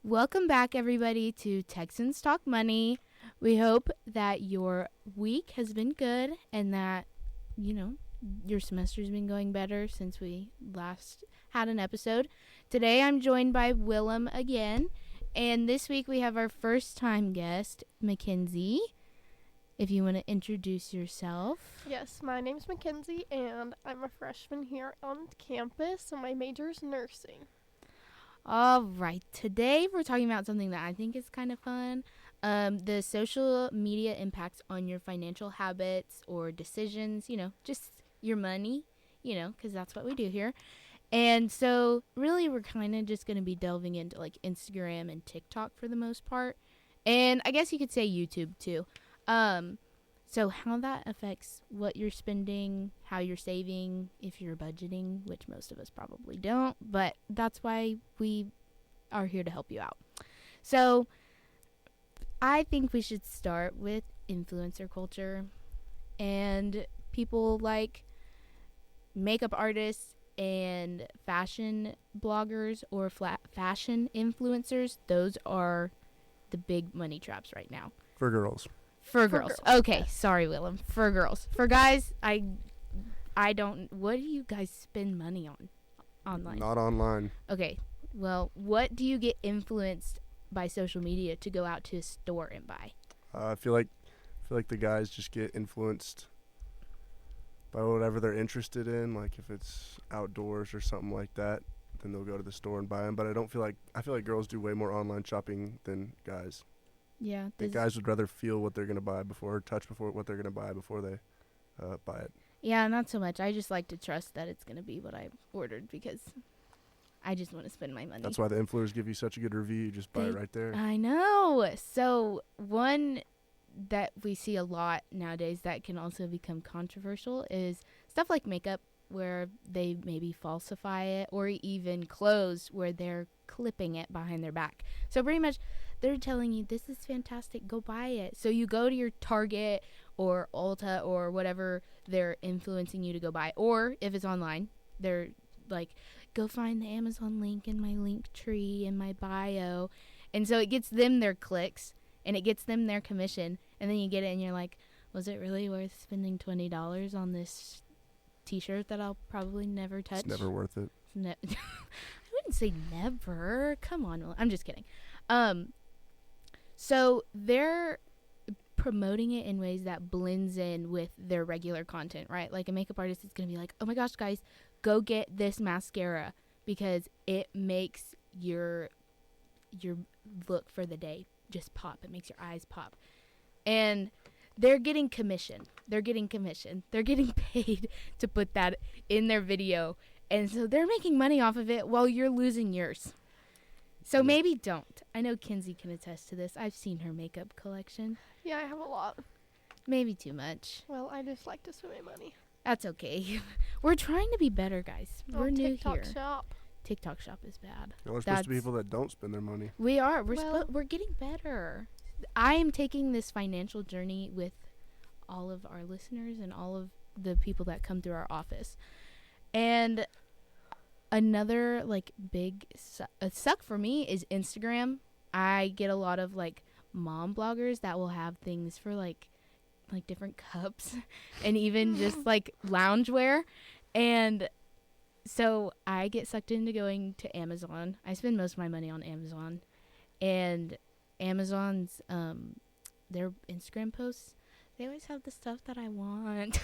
Welcome back, everybody, to Texans Talk Money. We hope that your week has been good and that, your semester's been going better since we last had an episode. Today, I'm joined by Willem again, and this week we have our first-time guest, Mackenzie. If you want to introduce yourself. Yes, my name's Mackenzie, and I'm a freshman here on campus, and my major is nursing. All right. Today we're talking about something that I think is kind of fun. The social media impacts on your financial habits or decisions, just your money, because that's what we do here. And so really we're kind of just going to be delving into like Instagram and TikTok for the most part. And I guess you could say YouTube too. So how that affects what you're spending, how you're saving, if you're budgeting, which most of us probably don't, but that's why we are here to help you out. So I think we should start with influencer culture and people like makeup artists and fashion bloggers or fashion influencers. Those are the big money traps right now. For girls. For girls. Okay, yes. Sorry, Willem. For girls. For guys, I don't. What do you guys spend money on online? Not online. Okay. Well, what do you get influenced by social media to go out to a store and buy? I feel like the guys just get influenced by whatever they're interested in. Like if it's outdoors or something like that, then they'll go to the store and buy them. But I feel like girls do way more online shopping than guys. Yeah. The guys would rather feel what they're going to buy touch what they're going to buy before they buy it. Yeah, not so much. I just like to trust that it's going to be what I ordered because I just want to spend my money. That's why the influencers give you such a good review. You just buy it right there. I know. So one that we see a lot nowadays that can also become controversial is stuff like makeup where they maybe falsify it, or even clothes where they're clipping it behind their back. So pretty much they're telling you, this is fantastic, go buy it. So you go to your Target or Ulta or whatever they're influencing you to go buy. Or if it's online, they're like, go find the Amazon link in my link tree in my bio. And so it gets them their clicks and it gets them their commission. And then you get it and you're like, was it really worth spending $20 on this t-shirt that I'll probably never touch? It's never worth it. I wouldn't say never. Come on. I'm just kidding. So they're promoting it in ways that blends in with their regular content, right? Like a makeup artist is going to be like, oh my gosh, guys, go get this mascara because it makes your look for the day just pop. It makes your eyes pop. And they're getting commission. They're getting paid to put that in their video. And so they're making money off of it while you're losing yours. So maybe don't. I know Kinsey can attest to this. I've seen her makeup collection. Yeah, I have a lot. Maybe too much. Well, I just like to spend my money. That's okay. We're trying to be better, guys. We're new TikTok here. Shop. TikTok shop is bad. We're supposed to be people that don't spend their money. We are. We're getting better. I am taking this financial journey with all of our listeners and all of the people that come through our office. And another big suck for me is Instagram. I get a lot of mom bloggers that will have things for like different cups and even just loungewear. And so I get sucked into going to Amazon. I spend most of my money on Amazon. And Amazon's their Instagram posts, they always have the stuff that I want.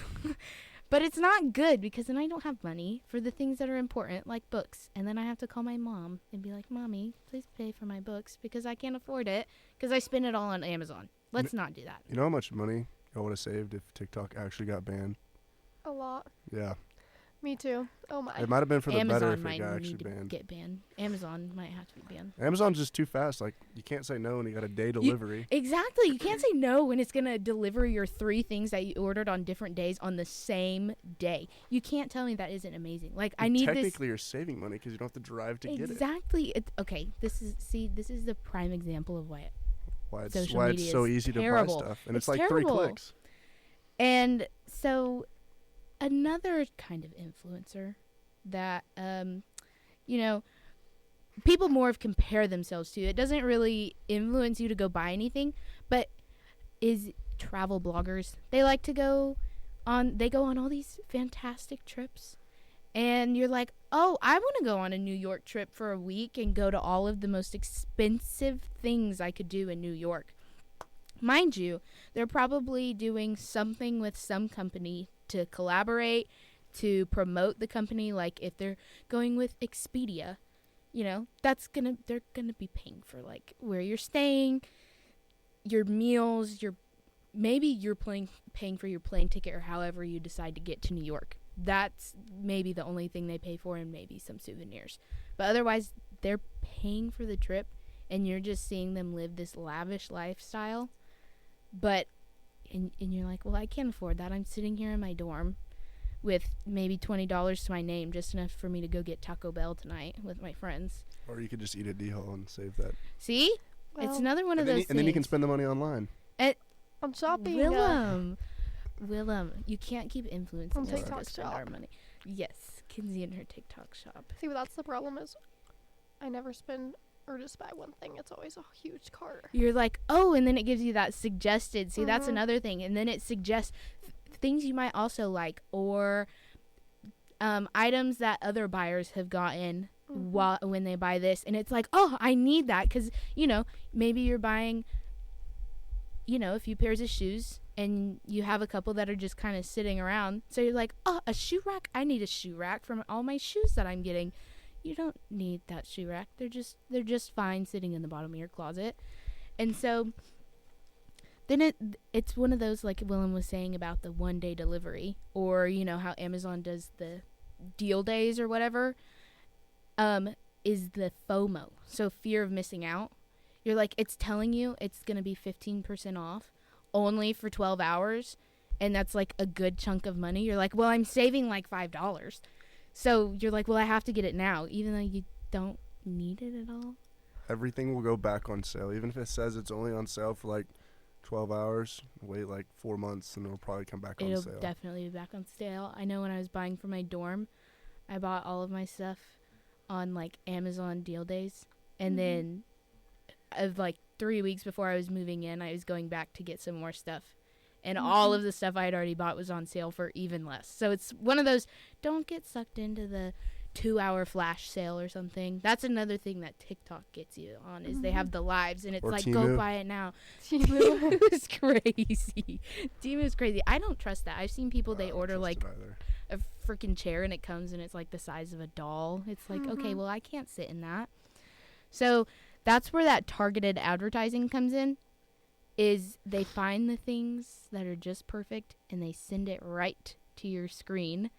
But it's not good because then I don't have money for the things that are important, like books. And then I have to call my mom and be like, Mommy, please pay for my books because I can't afford it because I spend it all on Amazon. Let's not do that. You know how much money y'all would have saved if TikTok actually got banned? A lot. Yeah. Me too. Oh my. It might have been for the Amazon better if might it got need actually to banned. get banned. Amazon might have to be banned. Amazon's just too fast. You can't say no when you got a day delivery. Exactly. You can't say no when it's going to deliver your 3 things that you ordered on different days on the same day. You can't tell me that isn't amazing. I need this. Technically, you're saving money because you don't have to drive to get it. Exactly. Okay. This is the prime example of why it's so easy terrible. To buy stuff. And it's terrible. 3 clicks. And so another kind of influencer that, people more of compare themselves to. It doesn't really influence you to go buy anything, but is travel bloggers. They like to go on all these fantastic trips. And you're like, oh, I want to go on a New York trip for a week and go to all of the most expensive things I could do in New York. Mind you, they're probably doing something with some company to collaborate, to promote the company. Like if they're going with Expedia, they're gonna be paying for like where you're staying, your meals, maybe you're paying for your plane ticket or however you decide to get to New York. That's maybe the only thing they pay for, and maybe some souvenirs. But otherwise, they're paying for the trip, and you're just seeing them live this lavish lifestyle. And you're like, well, I can't afford that. I'm sitting here in my dorm with maybe $20 to my name, just enough for me to go get Taco Bell tonight with my friends. Or you could just eat at D-Hall and save that. See? It's another one of those things. And then you can spend the money online. On shopping. Willem, you can't keep influencing us TikTok to spend shop. our money. Yes, Kinsey and her TikTok shop. See, but that's the problem is I never spend or just buy one thing. It's always a huge cart. You're like, oh, and then it gives you that suggested. See, that's another thing. And then it suggests things you might also like, or items that other buyers have gotten when they buy this. And it's like, oh, I need that because, maybe you're buying, a few pairs of shoes and you have a couple that are just kind of sitting around. So you're like, oh, a shoe rack? I need a shoe rack from all my shoes that I'm getting. You don't need that shoe rack. They're just fine sitting in the bottom of your closet. And so then it's one of those, like Willem was saying about the one-day delivery, or how Amazon does the deal days or whatever, is the FOMO. So fear of missing out. You're like, it's telling you it's going to be 15% off only for 12 hours. And that's like a good chunk of money. You're like, well, I'm saving like $5. So you're like, well, I have to get it now, even though you don't need it at all. Everything will go back on sale. Even if it says it's only on sale for like 12 hours, wait like 4 months and it'll probably come back on sale. It'll definitely be back on sale. I know when I was buying for my dorm, I bought all of my stuff on like Amazon deal days. And then like 3 weeks before I was moving in, I was going back to get some more stuff. And all of the stuff I had already bought was on sale for even less. So it's one of those, don't get sucked into the 2-hour flash sale or something. That's another thing that TikTok gets you on, is they have the lives, and it's or like, Temu. go buy it now. Temu is crazy. Temu is crazy. I don't trust that. I've seen people, they order like a freaking chair, and it comes and it's like the size of a doll. It's like, okay, well, I can't sit in that. So that's where that targeted advertising comes in. Is they find the things that are just perfect and they send it right to your screen.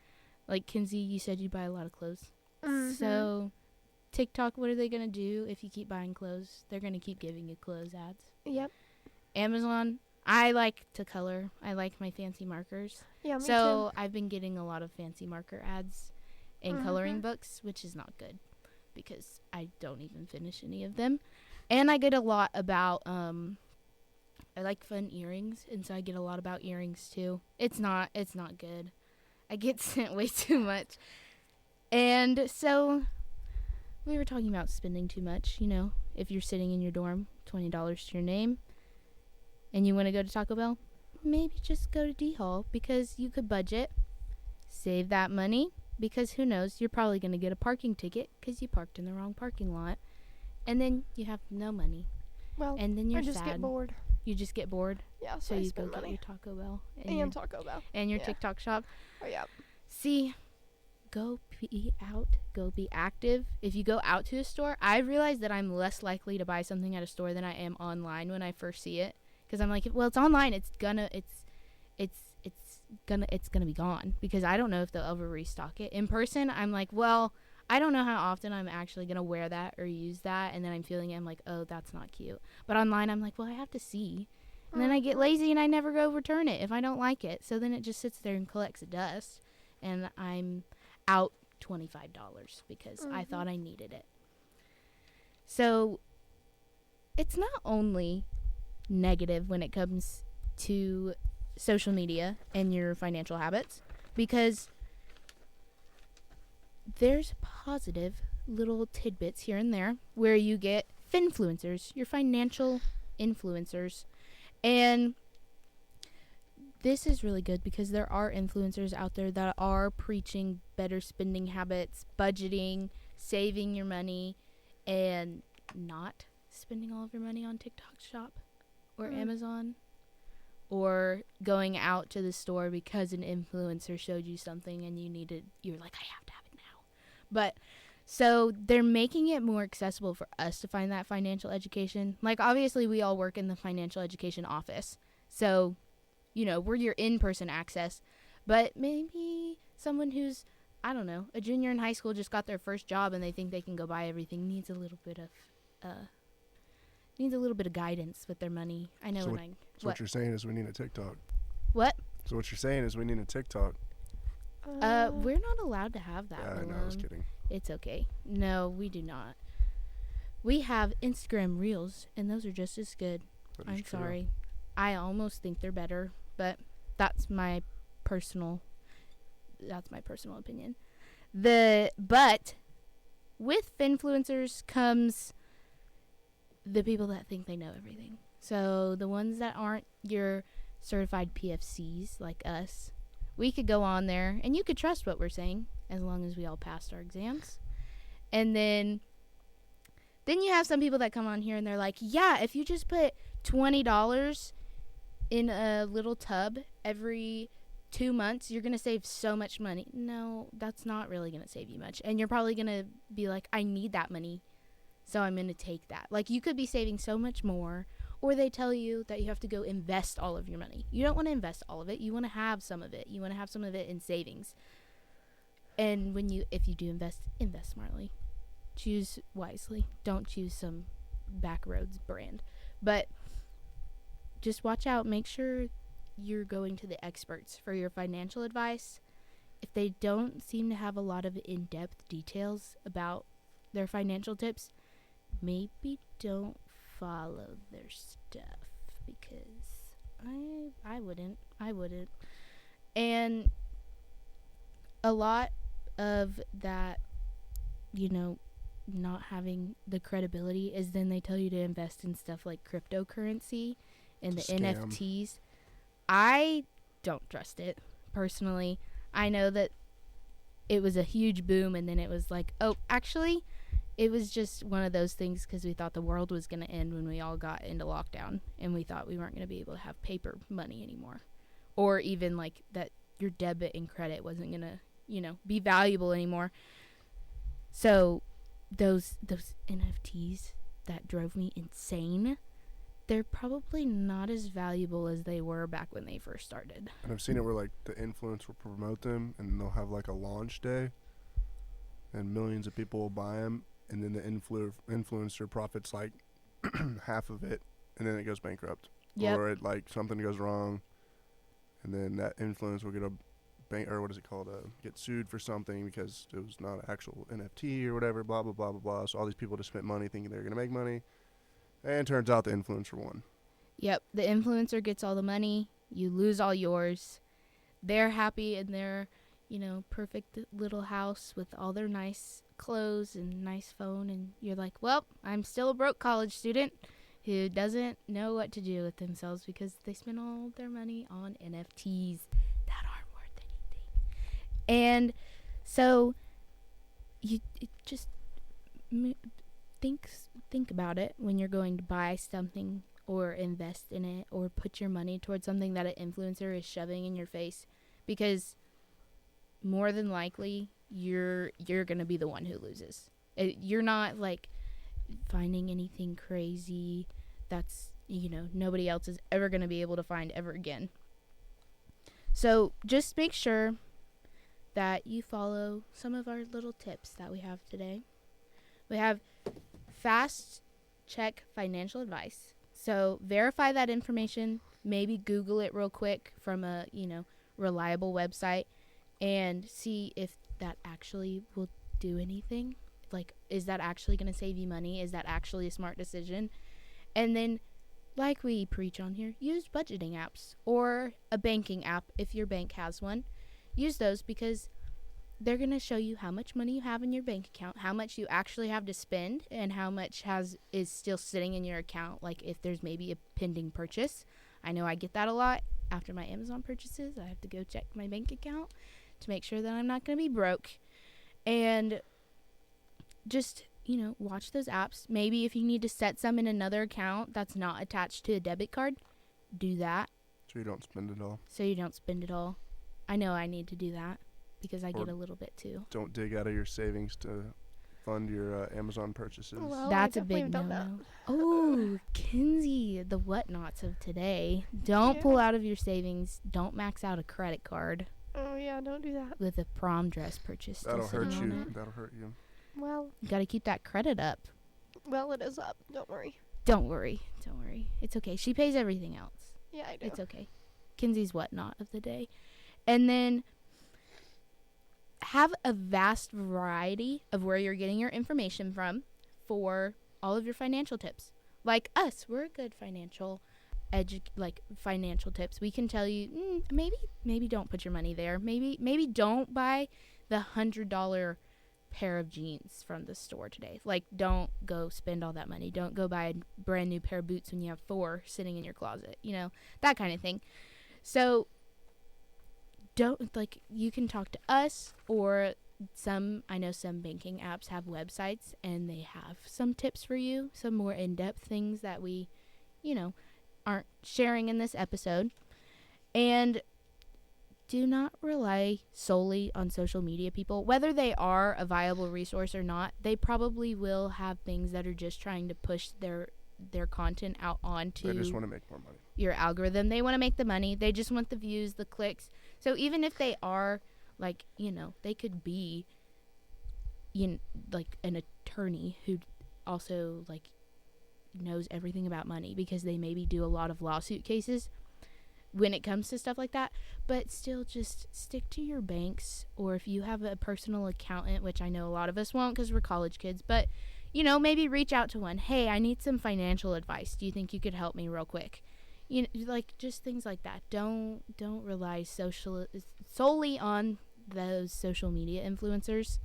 Like Kinsey, you said you buy a lot of clothes. So TikTok, what are they going to do if you keep buying clothes? They're going to keep giving you clothes ads. Yep. Amazon, I like to color. I like my fancy markers. Yeah, me so I've been getting a lot of fancy marker ads and coloring books, which is not good because I don't even finish any of them. And I get a lot about I like fun earrings, and so I get a lot about earrings too. It's not good. I get sent way too much. And so we were talking about spending too much, if you're sitting in your dorm, $20 to your name, and you want to go to Taco Bell, maybe just go to D-Hall because you could budget, save that money, because who knows, you're probably going to get a parking ticket because you parked in the wrong parking lot, and then you have no money. Well, and then you're I just sad. get bored. You just get bored. Yeah, So I you go spend get money. your Taco Bell And Taco Bell. and your TikTok shop. Oh, yeah. See, go be out. Go be active. If you go out to a store, I realize that I'm less likely to buy something at a store than I am online when I first see it, because I'm like, well, it's online. It's gonna be gone because I don't know if they'll ever restock it. In person, I'm like, well, I don't know how often I'm actually going to wear that or use that. And then I'm feeling it. I'm like, oh, that's not cute. But online, I'm like, well, I have to see. And then I get lazy and I never go return it if I don't like it. So then it just sits there and collects dust. And I'm out $25 because I thought I needed it. So it's not only negative when it comes to social media and your financial habits, because there's positive little tidbits here and there where you get finfluencers, your financial influencers. And this is really good because there are influencers out there that are preaching better spending habits, budgeting, saving your money, and not spending all of your money on TikTok Shop or Amazon, or going out to the store because an influencer showed you something and you're like, I have to have it now. But so they're making it more accessible for us to find that financial education. Like, obviously we all work in the financial education office, so we're your in-person access. But maybe someone who's, I don't know, a junior in high school, just got their first job and they think they can go buy everything, needs a little bit of guidance with their money. I know. What you're saying is we need a TikTok. What? So what you're saying is we need a TikTok. We're not allowed to have that. Yeah, I know, I was kidding. It's okay. No, we do not. We have Instagram Reels, and those are just as good. I'm sorry. I almost think they're better, but that's my personal opinion. But with influencers comes the people that think they know everything. So the ones that aren't your certified PFCs like us, we could go on there and you could trust what we're saying as long as we all passed our exams. And then you have some people that come on here and they're like, yeah, if you just put $20 in a little tub every 2 months, you're going to save so much money. No, that's not really going to save you much. And you're probably going to be like, I need that money, so I'm going to take that. Like, you could be saving so much more. Or they tell you that you have to go invest all of your money. You don't want to invest all of it. You want to have some of it. You want to have some of it in savings. And if you do invest smartly. Choose wisely. Don't choose some backroads brand. But just watch out. Make sure you're going to the experts for your financial advice. If they don't seem to have a lot of in-depth details about their financial tips, maybe don't follow their stuff, because I wouldn't. And a lot of that, not having the credibility is then they tell you to invest in stuff like cryptocurrency and the NFTs. I don't trust it personally. I know that it was a huge boom, and then it was like, oh, actually it was just one of those things because we thought the world was going to end when we all got into lockdown, and we thought we weren't going to be able to have paper money anymore, or even like that your debit and credit wasn't going to, be valuable anymore. So those NFTs that drove me insane, they're probably not as valuable as they were back when they first started. And I've seen it where like the influencer will promote them, and they'll have like a launch day, and millions of people will buy them. And then the influencer profits like half of it, and then it goes bankrupt. Yep. Or it, like, something goes wrong, and then that influencer will get get sued for something because it was not an actual NFT or whatever, blah, blah, blah, blah, blah. So all these people just spent money thinking they were going to make money, and turns out the influencer won. Yep, the influencer gets all the money, you lose all yours. They're happy in their, perfect little house with all their nice clothes and nice phone, and you're like, well, I'm still a broke college student who doesn't know what to do with themselves because they spent all their money on NFTs that aren't worth anything. And so you just think about it when you're going to buy something or invest in it or put your money towards something that an influencer is shoving in your face, because more than likely you're going to be the one who loses. You're not like finding anything crazy that's, nobody else is ever going to be able to find ever again. So just make sure that you follow some of our little tips that we have today. We have fast check financial advice. So verify that information, maybe Google it real quick from a, reliable website, and see if that actually will do anything. Like, is that actually going to save you money? Is that actually a smart decision? And then, like we preach on here, use budgeting apps or a banking app if your bank has one. Use those, because they're going to show you how much money you have in your bank account, how much you actually have to spend, and how much is still sitting in your account, like if there's maybe a pending purchase. I know I get that a lot after my Amazon purchases. I have to go check my bank account to make sure that I'm not going to be broke. And just, watch those apps. Maybe if you need to set some in another account that's not attached to a debit card, do that. So you don't spend it all. I know I need to do that because I Or get a little bit too. Don't dig out of your savings to fund your Amazon purchases. Well, That's I a big definitely have done no-no. Oh, Kinsey, the whatnots of today. Don't pull out of your savings. Don't max out a credit card Oh, yeah, don't do that. with a prom dress purchase. That'll still hurt sitting you. on it. That'll hurt you. Well, You got to keep that credit up. it is up. Don't worry. Don't worry. It's okay. She pays everything else. Yeah, I do. It's okay. Kinsey's whatnot of the day. And then have a vast variety of where you're getting your information from for all of your financial tips. Like us, we're a good financial tips. We can tell you maybe don't put your money there. Maybe don't buy the $100 pair of jeans from the store today. Like, don't go spend all that money. Don't go buy a brand new pair of boots when you have 4 sitting in your closet. That kind of thing. So you can talk to us, or I know some banking apps have websites and they have some tips for you, some more in-depth things that we, aren't sharing in this episode. And do not rely solely on social media people. Whether they are a viable resource or not, they probably will have things that are just trying to push their content out onto They just want to make more money. your algorithm. They want to make the money. They just want the views, the clicks. So even if they are they could be like an attorney who also knows everything about money, because they maybe do a lot of lawsuit cases when it comes to stuff like that. But still, just stick to your banks, or if you have a personal accountant, which I know a lot of us won't because we're college kids, but maybe reach out to one. Hey, I need some financial advice. Do you think you could help me real quick? Just things like that. Don't rely solely on those social media influencers.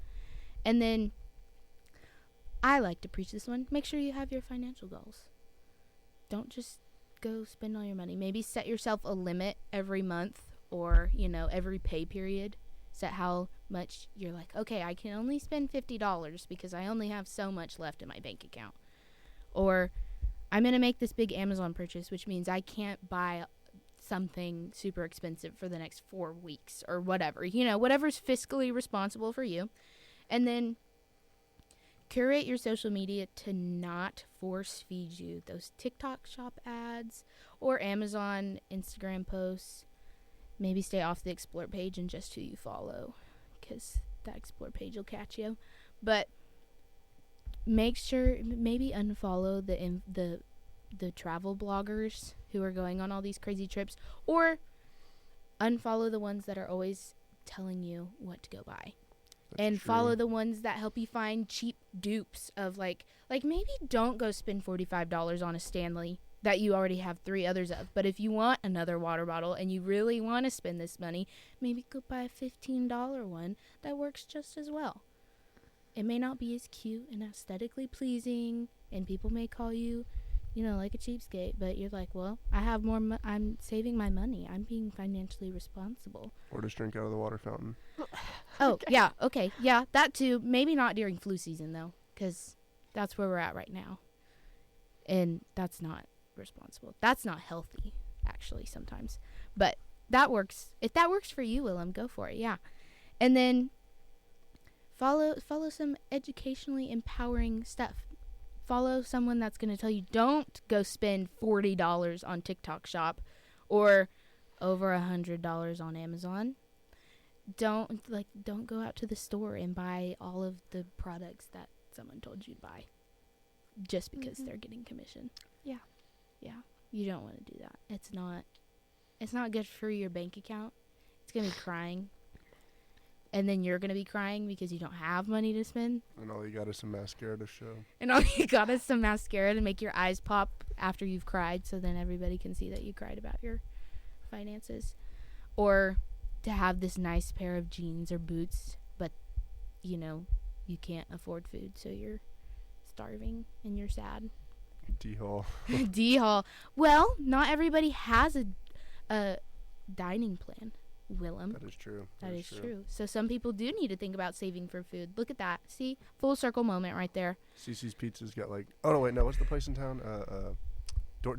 And then I like to preach this one. Make sure you have your financial goals. Don't just go spend all your money. Maybe set yourself a limit every month, or every pay period. Set how much you're like, okay, I can only spend $50 because I only have so much left in my bank account. Or I'm going to make this big Amazon purchase, which means I can't buy something super expensive for the next 4 weeks or whatever. Whatever's fiscally responsible for you. And then curate your social media to not force feed you those TikTok shop ads or Amazon Instagram posts. Maybe stay off the Explore page and just who you follow, because that Explore page will catch you. But make sure, maybe unfollow the travel bloggers who are going on all these crazy trips, or unfollow the ones that are always telling you what to go buy. And follow the ones that help you find cheap dupes of like maybe don't go spend $45 on a Stanley that you already have 3 others of. But if you want another water bottle and you really want to spend this money, maybe go buy a $15 one that works just as well. It may not be as cute and aesthetically pleasing, and people may call you, like a cheapskate, but you're like, well, I have more I'm saving my money. I'm being financially responsible. Or just drink out of the water fountain. Oh, okay. Yeah, okay. Yeah, that too. Maybe not during flu season, though, because that's where we're at right now. And that's not responsible. That's not healthy, actually, sometimes. But that works. If that works for you, Willem, go for it, yeah. And then follow some educationally empowering stuff. Follow someone that's going to tell you, don't go spend $40 on TikTok shop or over $100 on Amazon. Don't go out to the store and buy all of the products that someone told you to buy just because they're getting commission. Yeah. Yeah. You don't want to do that. It's not good for your bank account. It's going to be crying. And then you're going to be crying because you don't have money to spend. And all you got is some mascara to show. And all you got is some mascara to make your eyes pop after you've cried, so then everybody can see that you cried about your finances. Or to have this nice pair of jeans or boots, but you know, you can't afford food, so you're starving and you're sad. D-Hall. D-Hall. Well, not everybody has a dining plan, Willem. That is true. That is true. So some people do need to think about saving for food. Look at that. See? Full circle moment right there. CC's Pizza's got like, oh no, wait, no, what's the place in town?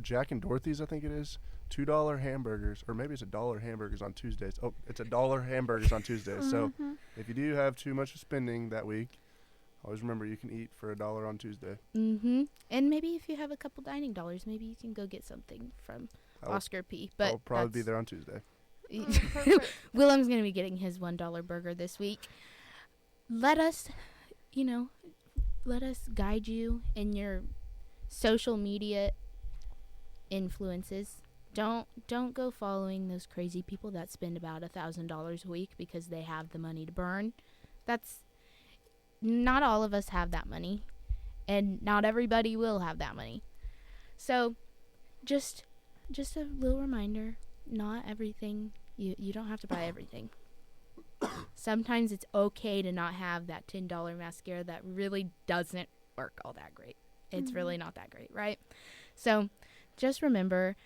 Jack and Dorothy's, I think it is. $2 hamburgers, or maybe it's $1 hamburgers on Tuesdays. Oh, it's $1 hamburgers on Tuesdays. So if you do have too much spending that week, always remember you can eat for $1 on Tuesday. Mm-hmm. And maybe if you have a couple dining dollars, maybe you can go get something from Oscar P. But I'll probably be there on Tuesday. Willem's going to be getting his $1 burger this week. Let us guide you in your social media influences. Don't go following those crazy people that spend about $1,000 a week because they have the money to burn. That's not all of us have that money, and not everybody will have that money. So just a little reminder, not everything, you don't have to buy everything. Sometimes it's okay to not have that $10 mascara that really doesn't work all that great. It's really not that great, right? So just remember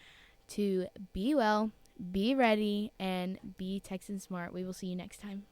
to be well, be ready, and be Texan Smart. We will see you next time.